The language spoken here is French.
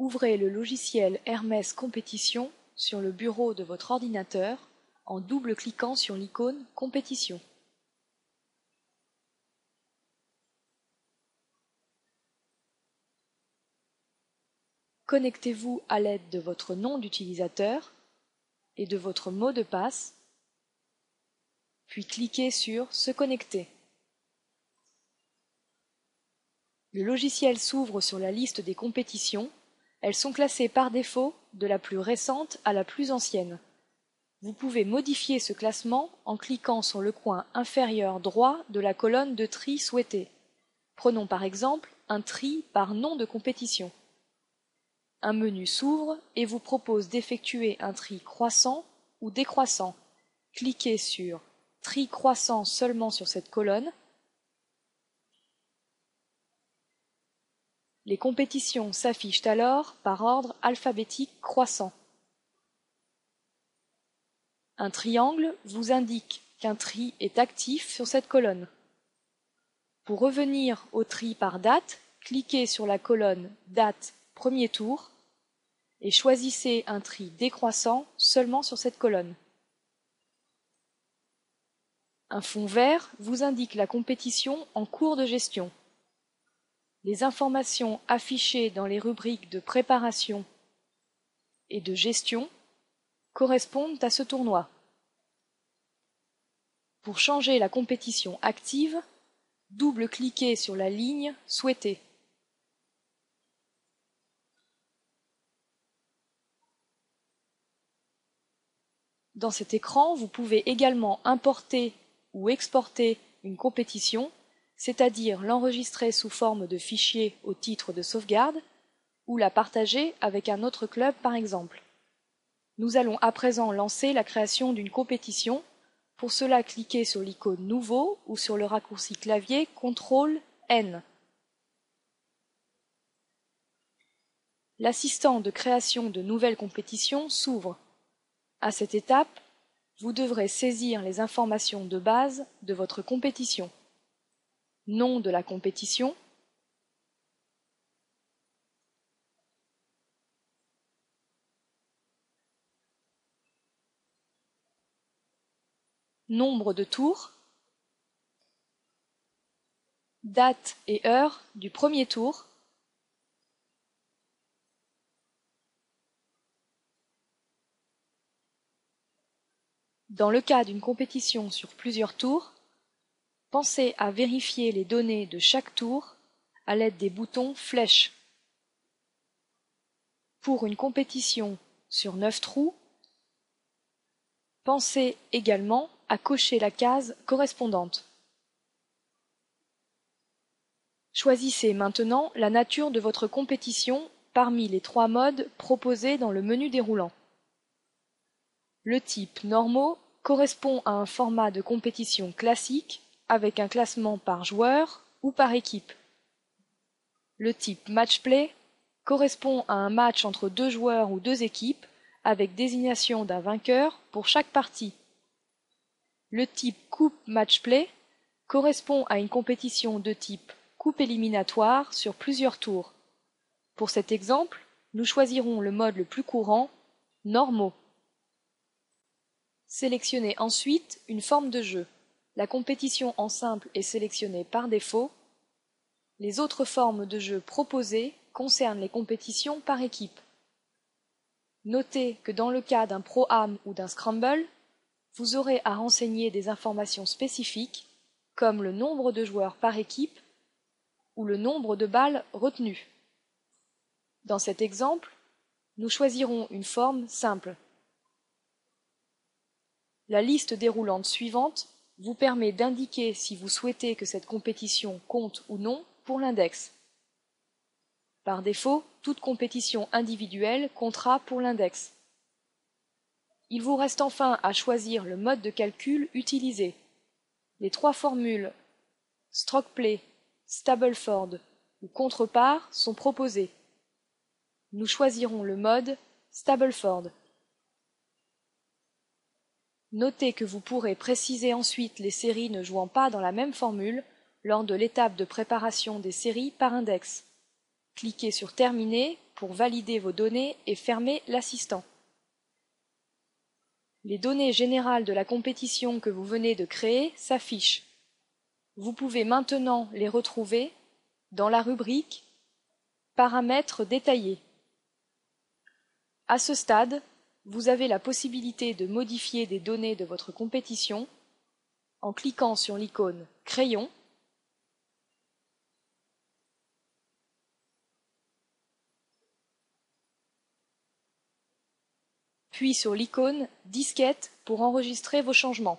Ouvrez le logiciel Hermès Compétition sur le bureau de votre ordinateur en double-cliquant sur l'icône Compétition. Connectez-vous à l'aide de votre nom d'utilisateur et de votre mot de passe, puis cliquez sur « Se connecter ». Le logiciel s'ouvre sur la liste des compétitions. Elles sont classées par défaut de la plus récente à la plus ancienne. Vous pouvez modifier ce classement en cliquant sur le coin inférieur droit de la colonne de tri souhaitée. Prenons par exemple un tri par nom de compétition. Un menu s'ouvre et vous propose d'effectuer un tri croissant ou décroissant. Cliquez sur « Tri croissant » seulement sur cette colonne. Les compétitions s'affichent alors par ordre alphabétique croissant. Un triangle vous indique qu'un tri est actif sur cette colonne. Pour revenir au tri par date, cliquez sur la colonne « Date premier tour » et choisissez un tri décroissant seulement sur cette colonne. Un fond vert vous indique la compétition en cours de gestion. Les informations affichées dans les rubriques de préparation et de gestion correspondent à ce tournoi. Pour changer la compétition active, double-cliquez sur la ligne souhaitée. Dans cet écran, vous pouvez également importer ou exporter une compétition, c'est-à-dire l'enregistrer sous forme de fichier au titre de sauvegarde, ou la partager avec un autre club par exemple. Nous allons à présent lancer la création d'une compétition. Pour cela, cliquez sur l'icône Nouveau ou sur le raccourci clavier CTRL-N. L'assistant de création de nouvelles compétitions s'ouvre. À cette étape, vous devrez saisir les informations de base de votre compétition. Nom de la compétition, nombre de tours, date et heure du premier tour, dans le cas d'une compétition sur plusieurs tours, pensez à vérifier les données de chaque tour à l'aide des boutons flèches. Pour une compétition sur 9 trous, pensez également à cocher la case correspondante. Choisissez maintenant la nature de votre compétition parmi les 3 modes proposés dans le menu déroulant. Le type normaux correspond à un format de compétition classique avec un classement par joueur ou par équipe. Le type match-play correspond à un match entre 2 joueurs ou 2 équipes avec désignation d'un vainqueur pour chaque partie. Le type coupe match-play correspond à une compétition de type coupe éliminatoire sur plusieurs tours. Pour cet exemple, nous choisirons le mode le plus courant, normaux. Sélectionnez ensuite une forme de jeu. La compétition en simple est sélectionnée par défaut. Les autres formes de jeu proposées concernent les compétitions par équipe. Notez que dans le cas d'un Pro-Am ou d'un Scramble, vous aurez à renseigner des informations spécifiques comme le nombre de joueurs par équipe ou le nombre de balles retenues. Dans cet exemple, nous choisirons une forme simple. La liste déroulante suivante vous permet d'indiquer si vous souhaitez que cette compétition compte ou non pour l'index. Par défaut, toute compétition individuelle comptera pour l'index. Il vous reste enfin à choisir le mode de calcul utilisé. Les 3 formules Stroke-Play, Stableford ou Contrepart sont proposées. Nous choisirons le mode Stableford. Notez que vous pourrez préciser ensuite les séries ne jouant pas dans la même formule lors de l'étape de préparation des séries par index. Cliquez sur Terminer pour valider vos données et fermer l'assistant. Les données générales de la compétition que vous venez de créer s'affichent. Vous pouvez maintenant les retrouver dans la rubrique Paramètres détaillés. À ce stade, vous avez la possibilité de modifier des données de votre compétition en cliquant sur l'icône Crayon, puis sur l'icône Disquette pour enregistrer vos changements.